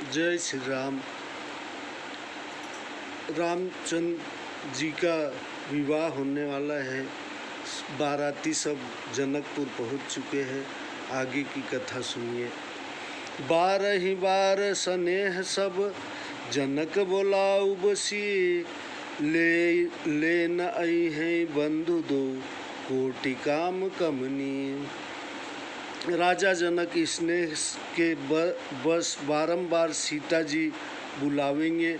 जय श्री राम। रामचंद्र जी का विवाह होने वाला है। बाराती सब जनकपुर पहुंच चुके हैं। आगे की कथा सुनिए। 12 बार स्नेह सब जनक बोलाऊ बसी, ले न आई है बंधु दो कोटि काम कमनी। राजा जनक स्नेह के बस बारंबार सीता जी बुलावेंगे,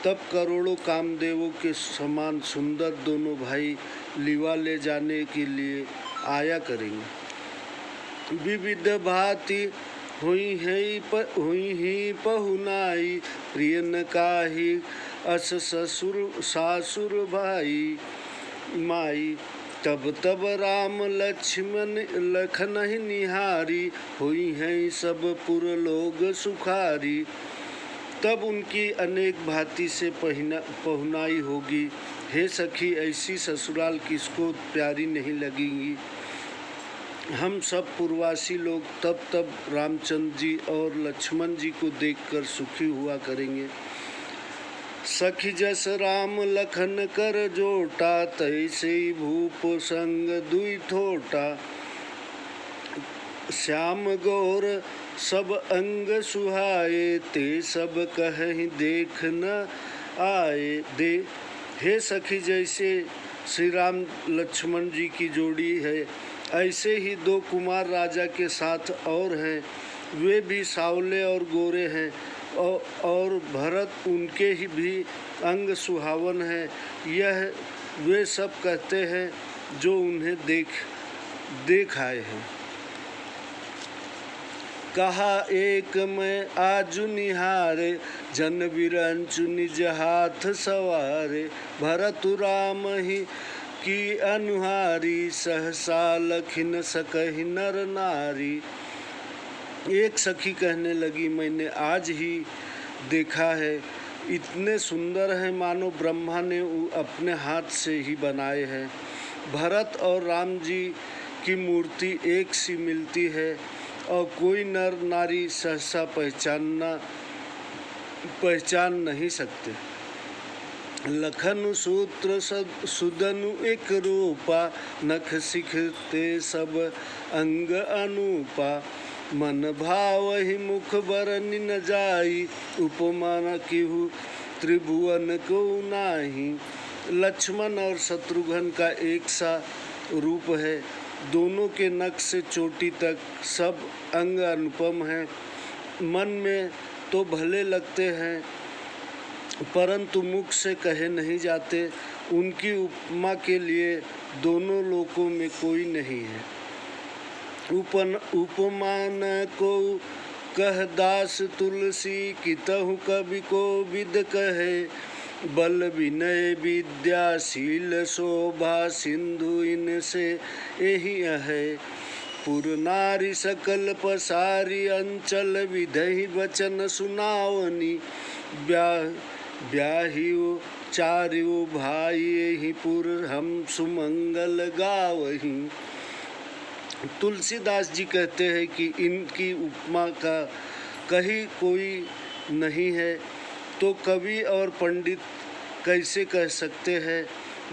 तब करोड़ों कामदेवों के समान सुंदर दोनों भाई लीवा ले जाने के लिए आया करेंगे। विविध भांति हुई ही पहुनाई, प्रियन काही अस ससुर सासुर भाई माई। तब राम लक्ष्मण लखन ही निहारी, हुई हैं सब पुर लोग सुखारी। तब उनकी अनेक भांति से पहुनाई होगी। हे सखी, ऐसी ससुराल किसको प्यारी नहीं लगेगी। हम सब पूर्ववासी लोग तब रामचंद्र जी और लक्ष्मण जी को देखकर सुखी हुआ करेंगे। सखी जस राम लखन कर जोटा, तैसे भूप संग दुई थोटा। श्याम गौर सब अंग सुहाए, ते सब कहीं देख न आए। हे सखी, जैसे श्री राम लक्ष्मण जी की जोड़ी है, ऐसे ही दो कुमार राजा के साथ और हैं। वे भी सावले और गोरे हैं, और भरत उनके ही भी अंग सुहावन है। यह वे सब कहते हैं जो उन्हें देख आए हैं। कहा एक मैं आजु निहारे, जन बिरंचु निज हाथ सवारे। भरत राम ही की अनुहारी, सहसा लखिन सकहि नर नारी। एक सखी कहने लगी, मैंने आज ही देखा है, इतने सुंदर हैं मानो ब्रह्मा ने अपने हाथ से ही बनाए हैं। भरत और राम जी की मूर्ति एक सी मिलती है, और कोई नर नारी सहसा पहचान नहीं सकते। लखन सूत्र सुदनु एक रूपा, नख सिखते सब अंग अनूपा। मन भाव ही मुख बरनि न जाई, उपमा किहु त्रिभुवन को नाही। लक्ष्मण और शत्रुघ्न का एक सा रूप है। दोनों के नख से चोटी तक सब अंग अनुपम है। मन में तो भले लगते हैं, परंतु मुख से कहे नहीं जाते। उनकी उपमा के लिए दोनों लोकों में कोई नहीं है। उपमान को कह दास तुलसी, कितहु कवि को विद कहे। बल विनय विद्याशील शोभा, सिंधु इनसे यही है। पुर नारी सकल पसारी, अंचल विधहि वचन सुनावनी। ब्याहियो चारियो भाई, यही पुर हम सुमंगल गावही। तुलसीदास जी कहते हैं कि इनकी उपमा का कहीं कोई नहीं है, तो कवि और पंडित कैसे कह सकते हैं।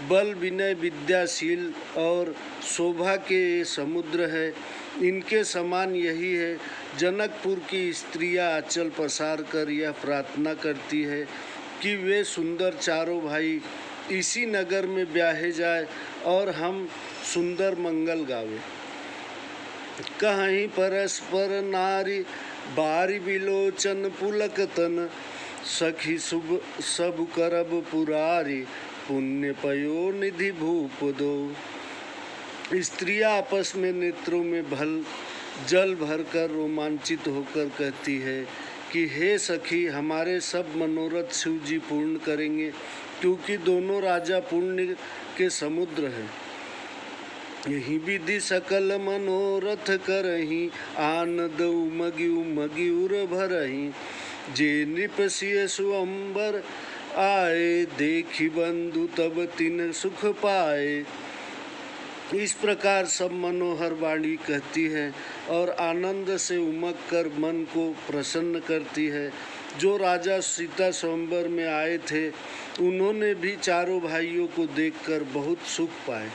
बल विनय विद्याशील और शोभा के समुद्र है, इनके समान यही है। जनकपुर की स्त्रियां आंचल पसार कर यह प्रार्थना करती है कि वे सुंदर चारों भाई इसी नगर में ब्याहे जाए और हम सुंदर मंगल गावे। कहीं परस्पर नारी, बारी बिलोचन पुलक तन। सखी सब करब पुरारी, पुण्य पयो निधि भूप दो। स्त्रियां आपस में नेत्रों में जल भरकर रोमांचित होकर कहती है कि हे सखी, हमारे सब मनोरथ शिव जी पूर्ण करेंगे, क्योंकि दोनों राजा पुण्य के समुद्र हैं। यही विधि सकल मनोरथ करही, आनंद उमगी उर भरही। जे नृप सिय सुअंबर आए, देखी बंधु तब तिन सुख पाए। इस प्रकार सब मनोहर वाणी कहती है और आनंद से उमग कर मन को प्रसन्न करती है। जो राजा सीता स्वयंवर में आए थे उन्होंने भी चारों भाइयों को देखकर बहुत सुख पाए।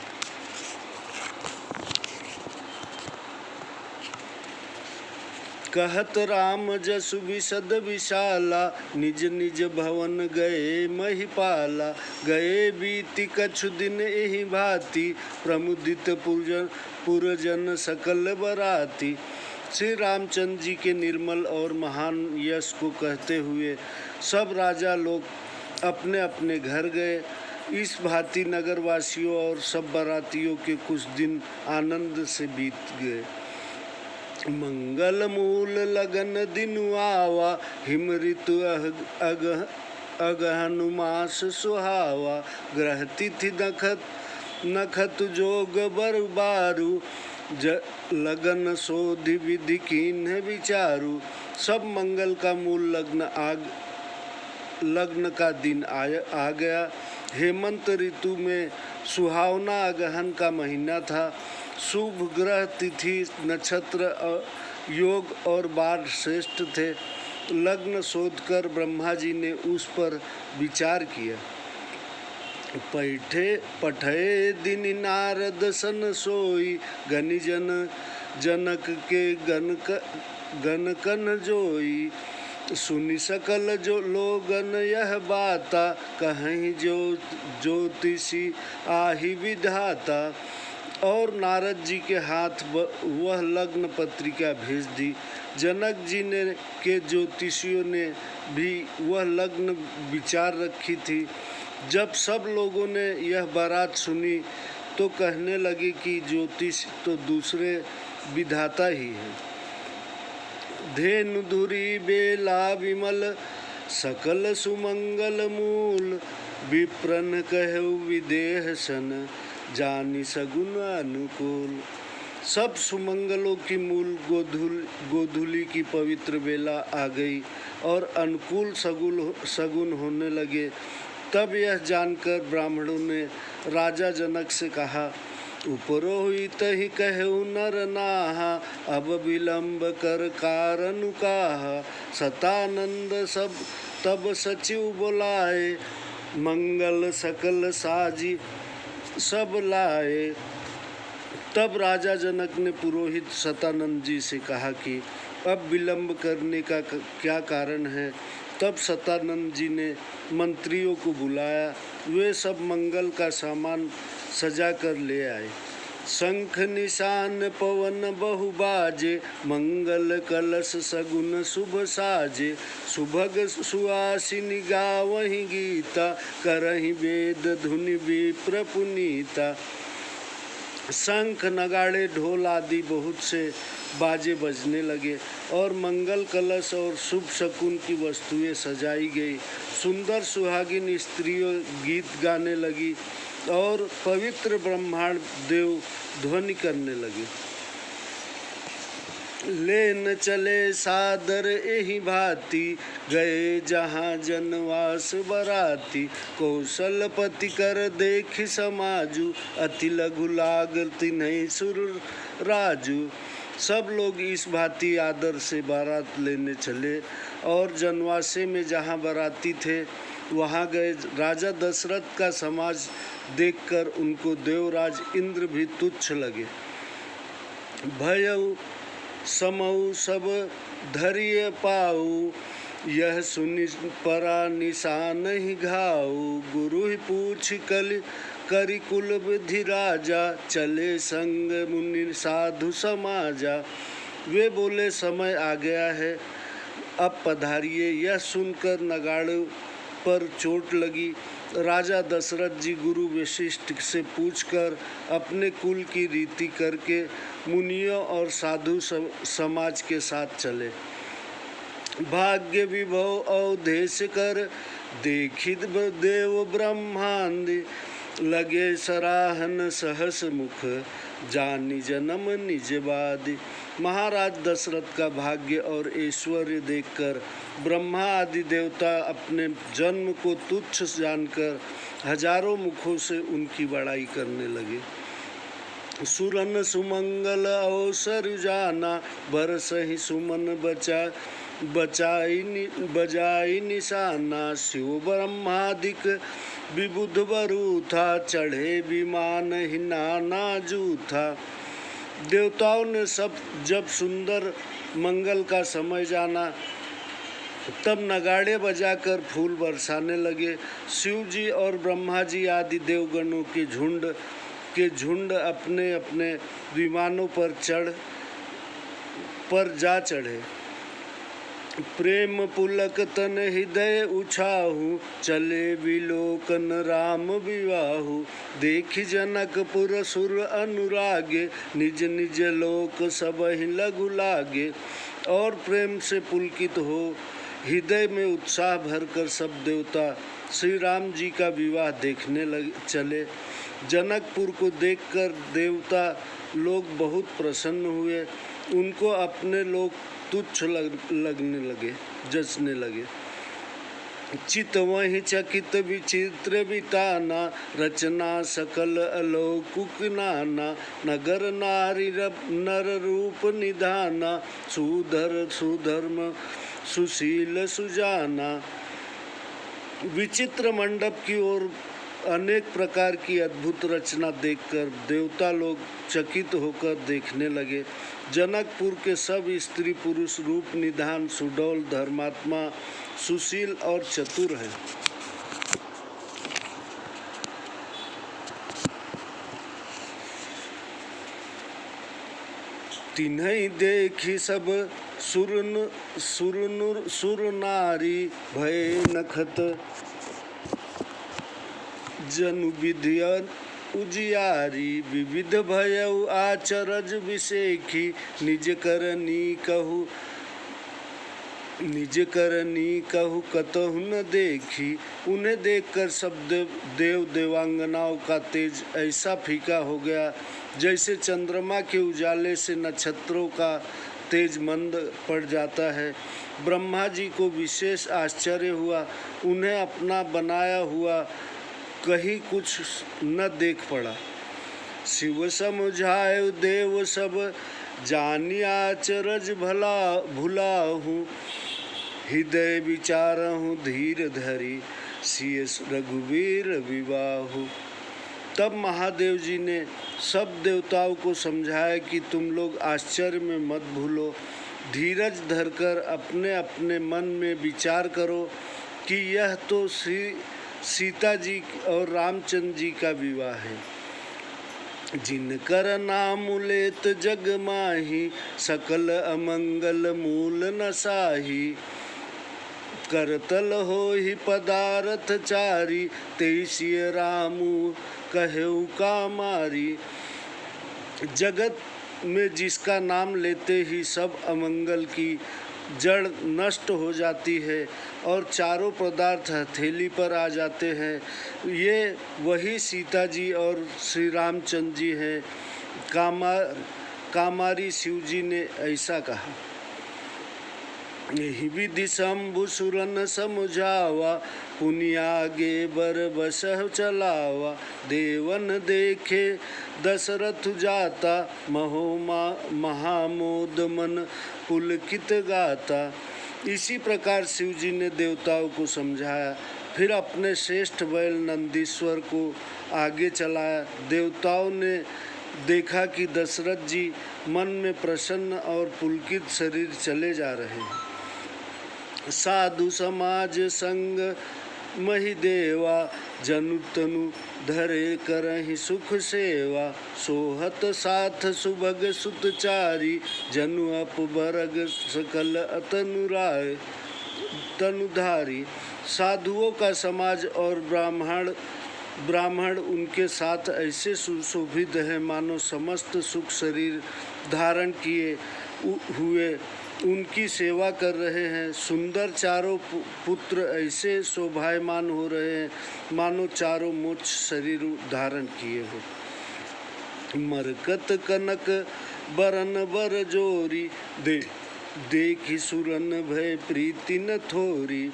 कहत राम जसु विशद विशाला, निज निज भवन गए महिपाला। गए बीती कछु दिन एहि भांति, प्रमुदित पुरजन सकल बराती। श्री रामचंद्र जी के निर्मल और महान यश को कहते हुए सब राजा लोग अपने अपने घर गए। इस भांति नगरवासियों और सब बारातियों के कुछ दिन आनंद से बीत गए। मंगल मूल लगन दिनु आवा, हिम ऋतु अगहन मास सुहावा। ग्रह तिथि नखत जोग बर बारू, लगन सोधि विधि कीन्ह विचारू। सब मंगल का मूल लग्न का दिन आ गया। हेमंत ऋतु में सुहावना अगहन का महीना था। शुभ ग्रह तिथि नक्षत्र योग और बार श्रेष्ठ थे। लग्न शोध कर ब्रह्मा जी ने उस पर विचार किया। पठे दिन नारद सन सोई, गनि जनक के गनकन जोई। सुनि सकल जो लोगन यह बाता, कहीं जो ज्योतिषी आहि विधाता। और नारद जी के हाथ वह लग्न पत्रिका भेज दी। जनक जी ने के ज्योतिषियों ने भी वह लग्न विचार रखी थी। जब सब लोगों ने यह बारात सुनी तो कहने लगे कि ज्योतिष तो दूसरे विधाता ही है। धेनु धुरी बेला विमल, सकल सुमंगल मूल। विप्रन कहु विदेह सन, जानी सगुन अनुकूल। सब सुमंगलों की मूल गोधूली की पवित्र बेला आ गई और अनुकूल सगुन होने लगे। तब यह जानकर ब्राह्मणों ने राजा जनक से कहा, उपरोहित ही कहु नर नाहा, अब विलंब कर कारण काहा। सतानंद सब तब सचिव बुलाए, मंगल सकल साजी सब लाए। तब राजा जनक ने पुरोहित सतानंद जी से कहा कि अब विलंब करने का क्या कारण है। तब सतानंद जी ने मंत्रियों को बुलाया। वे सब मंगल का सामान सजा कर ले आए। शंख निशान पवन बहु बाजे, मंगल कलश सगुन शुभ साजे। सुभग सुहासिनी गावहि गीता, करहि वेद धुनि विप्र पुनीता। शंख नगाड़े ढोल आदि बहुत से बाजे बजने लगे और मंगल कलश और शुभ शकुन की वस्तुएं सजाई गई। सुंदर सुहागिन स्त्रियों गीत गाने लगी और पवित्र ब्रह्मांड देव ध्वनि करने लगे। लेन चले सादर एहि भांति, गए जहाँ जनवास बराती। कौशलपति कर देखि समाजु, अति लघु लाग तिन्हि सुर राजू। सब लोग इस भांति आदर से बारात लेने चले और जनवासे में जहाँ बाराती थे वहाँ गए। राजा दशरथ का समाज देखकर उनको देवराज इंद्र भी तुच्छ लगे। भयउ समऊ सब धैर्य पाऊ, यह सुनि परा निशान ही घाऊ। गुरु ही पूछ करि कुल विधि राजा, चले संग मुनि साधु समाजा। वे बोले समय आ गया है, अब पधारिए। यह सुनकर नगाड़ों पर चोट लगी। राजा दशरथ जी गुरु वशिष्ठ से पूछकर अपने कुल की रीति करके मुनियों और साधु समाज के साथ चले। भाग्य विभव अवधेश कर, देखित देव ब्रह्मांड। लगे सराहन सहस मुख, जानी जन्म निज बादि। महाराज दशरथ का भाग्य और ऐश्वर्य देखकर ब्रह्मा आदि देवता अपने जन्म को तुच्छ जानकर हजारों मुखों से उनकी बड़ाई करने लगे। सुरन सुमंगल अवसर जाना, बरसहि सुमन बजाई निशाना। शिव ब्रह्मादिक विबुध बरू था, चढ़े विमान ही नाना जू था। देवताओं ने सब जब सुंदर मंगल का समय जाना, तब नगाड़े बजाकर फूल बरसाने लगे। शिव जी और ब्रह्मा जी आदि देवगणों के झुंड अपने अपने विमानों पर जा चढ़े। प्रेम पुलक तन हृदय उछाहु, चले विलोकन राम विवाहु। देखि जनकपुर सुर अनुरागे, निज निज लोक सबहि लघु लागे। और प्रेम से पुलकित हो हृदय में उत्साह भरकर सब देवता श्री राम जी का विवाह देखने चले। जनकपुर को देखकर देवता लोग बहुत प्रसन्न हुए, उनको अपने लोग तुच्छ लगने लगे, जचने लगे। चित वहीं चकित विचित्र बिताना, रचना सकल अलौकिक नाना। नगर नारी नर रूप निधाना, सुधर सुधर्म सुशील सुजाना। विचित्र मंडप की ओर अनेक प्रकार की अद्भुत रचना देखकर देवता लोग चकित होकर देखने लगे। जनकपुर के सब स्त्री पुरुष रूप निधान, सुडौल, धर्मात्मा, सुशील और चतुर हैं। तिन्है देखी सब सुर नारी, भय नखत जनु विधिय उजियारी। विविध भयउ आचरज विसेखी, निज करनी कहु कतहु न देखी। उन्हें देखकर सब देवांगनाओं का तेज ऐसा फीका हो गया, जैसे चंद्रमा के उजाले से नक्षत्रों का तेज मंद पड़ जाता है। ब्रह्मा जी को विशेष आश्चर्य हुआ, उन्हें अपना बनाया हुआ कहीं कुछ न देख पड़ा। शिव समुझाए देव सब, जानि आचरज भुलाहूँ। हृदय विचारहूँ धीर धरी, सिय रघुवीर विवाहु। तब महादेव जी ने सब देवताओं को समझाया कि तुम लोग आश्चर्य में मत भूलो, धीरज धरकर अपने अपने मन में विचार करो कि यह तो श्री सीता जी और रामचंद्र जी का विवाह है। जिनकर नाम लेत जग माही, सकल अमंगल मूल न साही। करतल होहि पदारथ चारी, तेसिय रामू कहेउ कामारी। जगत में जिसका नाम लेते ही सब अमंगल की जड़ नष्ट हो जाती है और चारों पदार्थ हथेली पर आ जाते हैं, ये वही सीता जी और श्री रामचंद्र जी हैं। कामारी शिव जी ने ऐसा कहा। यही विधि शंभु सुरन समुझावा, पुनियागे बर बसह चलावा। देवन देखे दशरथ जाता, महामोद मन पुलकित गाता। इसी प्रकार शिव जी ने देवताओं को समझाया, फिर अपने श्रेष्ठ बैल नंदीश्वर को आगे चलाया। देवताओं ने देखा कि दशरथ जी मन में प्रसन्न और पुलकित शरीर चले जा रहे हैं। साधु समाज संग मही देवा, जनु तनु धरे करहि सुख सेवा। सोहत साथ सुभग सुतचारी, जनु अपबरग सकल अतनुराय तनुधारी। साधुओं का समाज और ब्राह्मण उनके साथ ऐसे सुशोभित है मानो समस्त सुख शरीर धारण किए हुए उनकी सेवा कर रहे हैं। सुंदर चारों पुत्र ऐसे शोभायमान हो रहे हैं मानो चारों मोक्ष शरीर धारण किए हो। मरकत कनक बरन बर जोरी, देखी सुरन भय प्रीति न थोरी।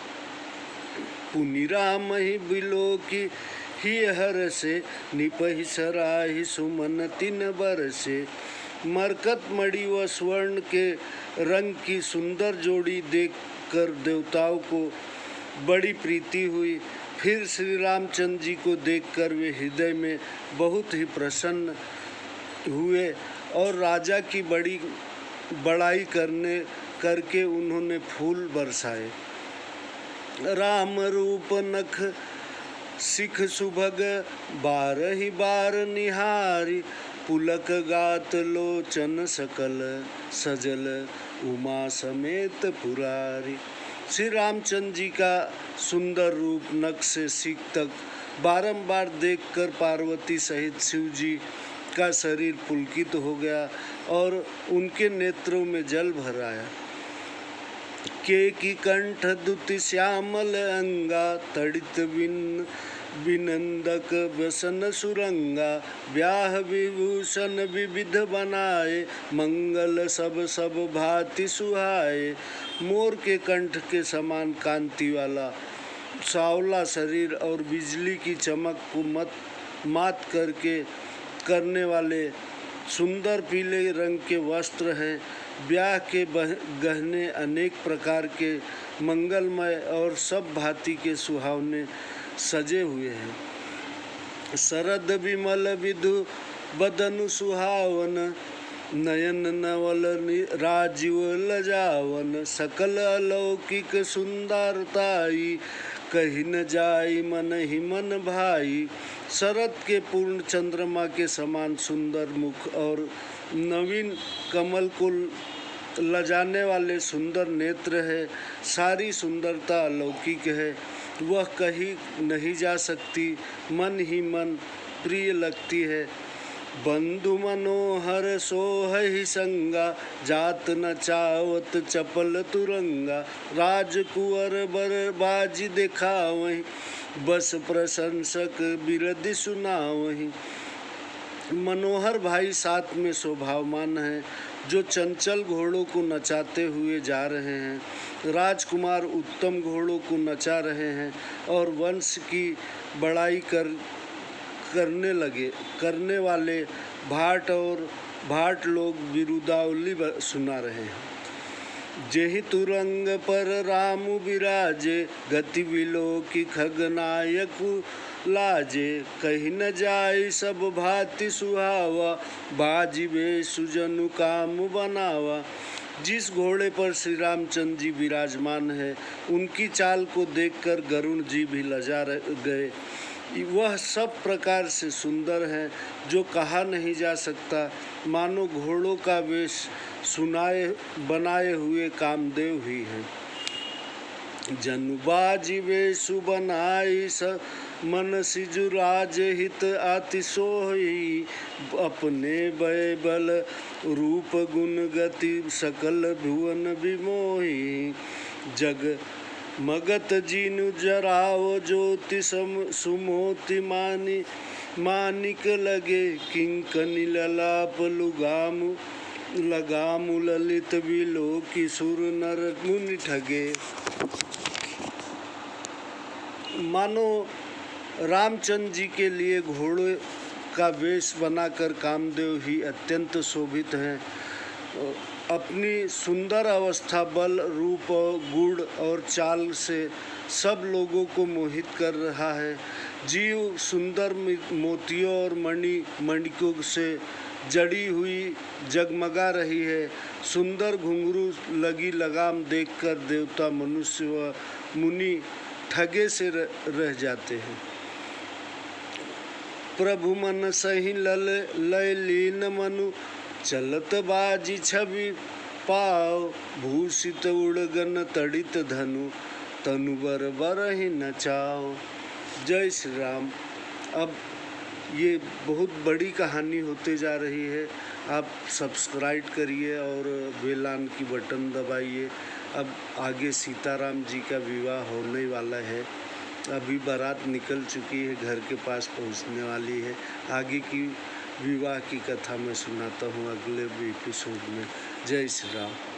पुनि राम ही बिलो की ही हर से निपहि सराहि सुमन तिन बरसे। मरकत मणि व स्वर्ण के रंग की सुंदर जोड़ी देखकर देवताओं को बड़ी प्रीति हुई। फिर श्री रामचंद्र जी को देखकर वे हृदय में बहुत ही प्रसन्न हुए और राजा की बड़ाई करके उन्होंने फूल बरसाए। राम रूप नख सिख सुभग बारहि बार निहारी। पुलक गात लोचन सकल सजल उमा समेत पुरारी। श्री रामचंद्र जी का सुंदर रूप नख से सिख तक बारंबार देखकर पार्वती सहित शिव जी का शरीर पुलकित हो गया और उनके नेत्रों में जल भर आया। केकी कंठ दुति श्यामल अंगा तड़ित बिनंदक व्यसन सुरंगा। ब्याह विभूषण विविध बनाए मंगल सब भांति सुहाए। मोर के कंठ के समान कांति वाला सांवला शरीर और बिजली की चमक को मात करने वाले सुंदर पीले रंग के वस्त्र हैं। ब्याह के गहने अनेक प्रकार के मंगलमय और सब भांति के सुहावने सजे हुए हैं। शरद विमल विधु बदनु सुहावन नयन नवल राजीव लजावन। सकल अलौकिक सुंदरताई कही न जाई मन ही मन भाई। शरद के पूर्ण चंद्रमा के समान सुंदर मुख और नवीन कमल को लजाने वाले सुंदर नेत्र है। सारी सुंदरता अलौकिक है, वह कही नहीं जा सकती, मन ही मन प्रिय लगती है। बंधु मनोहर सोहहि संगा जात न चावत चपल तुरंगा। राजकुंवर बर बाजी दिखावहीं बस प्रशंसक बिरदि सुनावहीं। मनोहर भाई साथ में शोभावान हैं जो चंचल घोड़ों को नचाते हुए जा रहे हैं। राजकुमार उत्तम घोड़ों को नचा रहे हैं और वंश की बड़ाई करने वाले भाट लोग बिरुदावली सुना रहे हैं। जेहि तुरंग पर राम बिराजे गति विलोकी खगनायक लाजे। कही न जाय सब भांति सुहावा बाजिबे सुजनु काम बनावा। जिस घोड़े पर श्री रामचंद्र जी विराजमान है उनकी चाल को देखकर गरुण जी भी लजा गए। वह सब प्रकार से सुंदर है जो कहा नहीं जा सकता, मानो घोड़ों का वेश बनाए हुए कामदेव ही हैं। जनुबाजी वेशु बनाई मन सिजुराज हित आति सोही। अपने भय बल रूप गुण गति सकल भुवन विमोही। जग मगत जीनु जराव ज्योति सुमोति मानिक लगे। किंकनी ललाप लगामु ललित विलोकी सुर नर मुनि ठगे। मानो रामचंद्र जी के लिए घोड़े का वेश बनाकर कामदेव ही अत्यंत शोभित हैं। अपनी सुंदर अवस्था, बल, रूप, गुण और चाल से सब लोगों को मोहित कर रहा है। जीव सुंदर मोतियों और मणिकों से जड़ी हुई जगमगा रही है। सुंदर घुंघरू लगी लगाम देखकर देवता, मनुष्य व मुनि ठगे से रह जाते हैं। प्रभु मन सही लय लीन मनु चलत बाजी छवि पाव। भूषित उड़गन तड़ित धनु तनु बर ही नचाओ। जय श्री राम। अब ये बहुत बड़ी कहानी होते जा रही है। आप सब्सक्राइब करिए और बेल की बटन दबाइए। अब आगे सीताराम जी का विवाह होने वाला है। अभी बारात निकल चुकी है, घर के पास पहुंचने वाली है। आगे की विवाह की कथा मैं सुनाता हूँ अगले एपिसोड में। जय श्री राम।